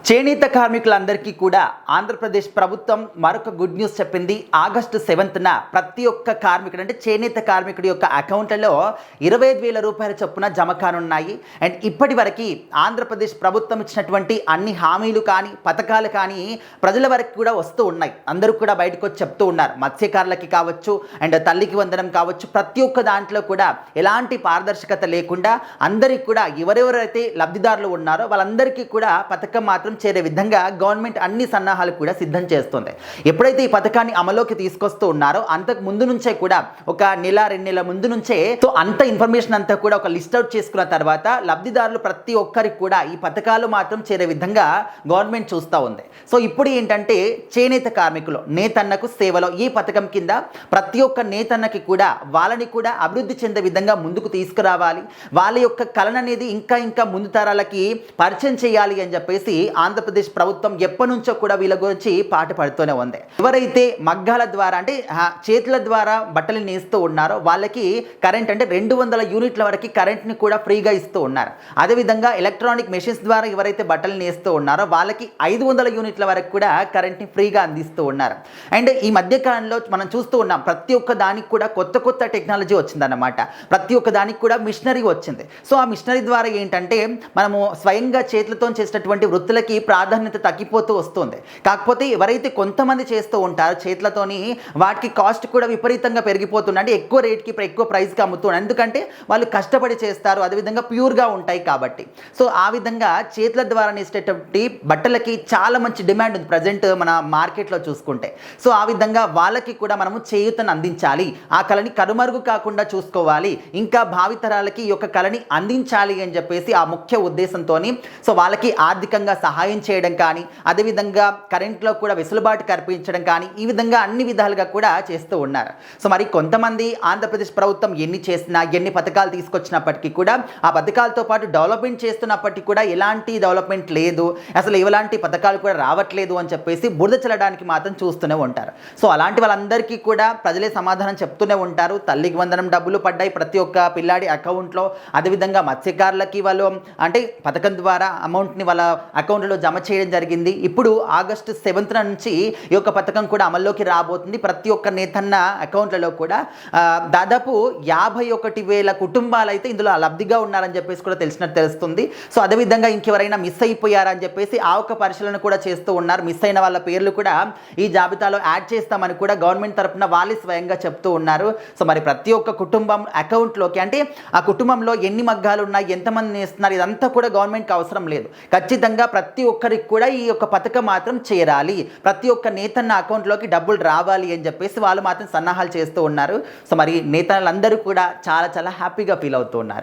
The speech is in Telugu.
చేనేత కార్మికులందరికీ కూడా ఆంధ్రప్రదేశ్ ప్రభుత్వం మరొక గుడ్ న్యూస్ చెప్పింది. ఆగస్టు 7న ప్రతి ఒక్క కార్మికుడు అంటే చేనేత కార్మికుడి యొక్క అకౌంట్లలో 25,000 రూపాయల చొప్పున జమ కానున్నాయి. అండ్ ఇప్పటి వరకు ఆంధ్రప్రదేశ్ ప్రభుత్వం ఇచ్చినటువంటి అన్ని హామీలు కానీ పథకాలు కానీ ప్రజల వరకు కూడా వస్తూ ఉన్నాయి. అందరూ కూడా బయటకు వచ్చి చెప్తూ ఉన్నారు. మత్స్యకారులకి కావచ్చు, అండ్ తల్లికి వందనం కావచ్చు, ప్రతి ఒక్క దాంట్లో కూడా ఎలాంటి పారదర్శకత లేకుండా అందరికీ కూడా ఎవరెవరైతే లబ్ధిదారులు ఉన్నారో వాళ్ళందరికీ కూడా పథకం మాత్రం చేరే విధంగా గవర్నమెంట్ అన్ని సన్నాహాలు కూడా సిద్ధం చేస్తుంది. ఎప్పుడైతే ఈ పథకాన్ని అమలులోకి తీసుకొస్తూ ఉన్నారో అంతకు ముందు నుంచే కూడా ఒక నెల 2 నెలల ముందు నుంచే అంత ఇన్ఫర్మేషన్ అంతా కూడా ఒక లిస్ట్ అవుట్ చేసుకున్న తర్వాత లబ్ధిదారులు ప్రతి ఒక్కరికి కూడా ఈ పథకాలు మాత్రం చేరే విధంగా గవర్నమెంట్ చూస్తూ ఉంది. సో ఇప్పుడు ఏంటంటే చేనేత కార్మికులు నేతన్నకు సేవలో ఈ పథకం కింద ప్రతి ఒక్క నేతన్నకి కూడా వాళ్ళని కూడా అభివృద్ధి చెందే విధంగా ముందుకు తీసుకురావాలి, వాళ్ళ యొక్క కళను అనేది ఇంకా ముందు తరాలకి పరిచయం చేయాలి అని చెప్పేసి ఆంధ్రప్రదేశ్ ప్రభుత్వం ఎప్పటి నుంచో కూడా వీళ్ళ గురించి పాట పడుతూనే ఉంది. ఎవరైతే మగ్గాల ద్వారా అంటే చేతుల ద్వారా బట్టలు నేస్తూ ఉన్నారో వాళ్ళకి కరెంట్ అంటే 200 యూనిట్ల వరకు కరెంట్ని కూడా ఫ్రీగా ఇస్తూ ఉన్నారు. అదేవిధంగా ఎలక్ట్రానిక్ మెషిన్స్ ద్వారా ఎవరైతే బట్టలు నేస్తూ ఉన్నారో వాళ్ళకి 500 యూనిట్ల వరకు కూడా కరెంట్ని ఫ్రీగా అందిస్తూ ఉన్నారు. అండ్ ఈ మధ్యకాలంలో మనం చూస్తూ ఉన్నాం ప్రతి ఒక్క దానికి కూడా కొత్త టెక్నాలజీ వచ్చిందన్నమాట. ప్రతి ఒక్క దానికి కూడా మిషనరీ వచ్చింది. సో ఆ మిషనరీ ద్వారా ఏంటంటే మనము స్వయంగా చేతులతో చేసేటటువంటి వృత్తులకి ప్రాధాన్యత తగ్గిపోతూ వస్తుంది. కాకపోతే ఎవరైతే కొంతమంది చేస్తూ ఉంటారో చేతులతోని వాటికి కాస్ట్ కూడా విపరీతంగా పెరిగిపోతుంది. అంటే ఎక్కువ రేట్కి ఎక్కువ ప్రైస్కి అమ్ముతున్నారు. ఎందుకంటే వాళ్ళు కష్టపడి చేస్తారు, అదేవిధంగా ప్యూర్గా ఉంటాయి కాబట్టి. సో ఆ విధంగా చేతుల ద్వారా నేసేటటువంటి బట్టలకి చాలా మంచి డిమాండ్ ఉంది ప్రజెంట్ మన మార్కెట్లో చూసుకుంటే. సో ఆ విధంగా వాళ్ళకి కూడా మనము చేయూతను అందించాలి, ఆ కళని కనుమరుగు కాకుండా చూసుకోవాలి, ఇంకా భావితరాలకి ఈ యొక్క కళని అందించాలి అని చెప్పేసి ఆ ముఖ్య ఉద్దేశంతో సో వాళ్ళకి ఆర్థికంగా సహాయం చేయడం కానీ, అదేవిధంగా కరెంట్లో కూడా వెసులుబాటు కల్పించడం కానీ, ఈ విధంగా అన్ని విధాలుగా కూడా చేస్తూ ఉన్నారు. సో మరి కొంతమంది ఆంధ్రప్రదేశ్ ప్రభుత్వం ఎన్ని చేసినా ఎన్ని పథకాలు తీసుకొచ్చినప్పటికీ కూడా ఆ పథకాలతో పాటు డెవలప్మెంట్ చేస్తున్నప్పటికీ కూడా ఎలాంటి డెవలప్మెంట్ లేదు, అసలు ఎలాంటి పథకాలు కూడా రావట్లేదు అని చెప్పేసి బురద చల్లడానికి మాత్రం చూస్తూనే ఉంటారు. సో అలాంటి వాళ్ళందరికీ కూడా ప్రజలే సమాధానం చెప్తూనే ఉంటారు. తల్లికి వందనం డబ్బులు పడ్డాయి ప్రతి ఒక్క పిల్లాడి అకౌంట్లో, అదేవిధంగా మత్స్యకారులకి వాళ్ళు అంటే పథకం ద్వారా అమౌంట్ని వాళ్ళ అకౌంట్లో జమ చేయడం జరిగింది. ఇప్పుడు ఆగస్టు 7న నుంచి ఈ యొక్క పథకం కూడా అమల్లోకి రాబోతుంది. ప్రతి ఒక్క నేతన్న అకౌంట్లలో కూడా దాదాపు 51,000 కుటుంబాలు అయితే ఇందులో లబ్ధిగా ఉన్నారని చెప్పేసి కూడా తెలుస్తుంది. సో అదేవిధంగా ఇంకెవరైనా మిస్ అయిపోయారని చెప్పేసి ఆ ఒక్క పరిశీలన కూడా చేస్తూ ఉన్నారు. మిస్ అయిన వాళ్ళ పేర్లు కూడా ఈ జాబితాలో యాడ్ చేస్తామని కూడా గవర్నమెంట్ తరఫున వాళ్ళే స్వయంగా చెప్తూ ఉన్నారు. సో మరి ప్రతి ఒక్క కుటుంబం అకౌంట్లోకి అంటే ఆ కుటుంబంలో ఎన్ని మగ్గాలు ఉన్నాయి, ఎంతమంది నేస్తున్నారు, ఇదంతా కూడా గవర్నమెంట్కి అవసరం లేదు. ఖచ్చితంగా ప్రతి ఒక్కరికి కూడా ఈ యొక్క పథకం మాత్రం చేరాలి, ప్రతి ఒక్క నేతన్న అకౌంట్లోకి డబ్బులు రావాలి అని చెప్పేసి వాళ్ళు మాత్రం సన్నాహాలు చేస్తూ ఉన్నారు. సో మరి నేతలందరూ కూడా చాలా హ్యాపీగా ఫీల్ అవుతూ ఉన్నారు.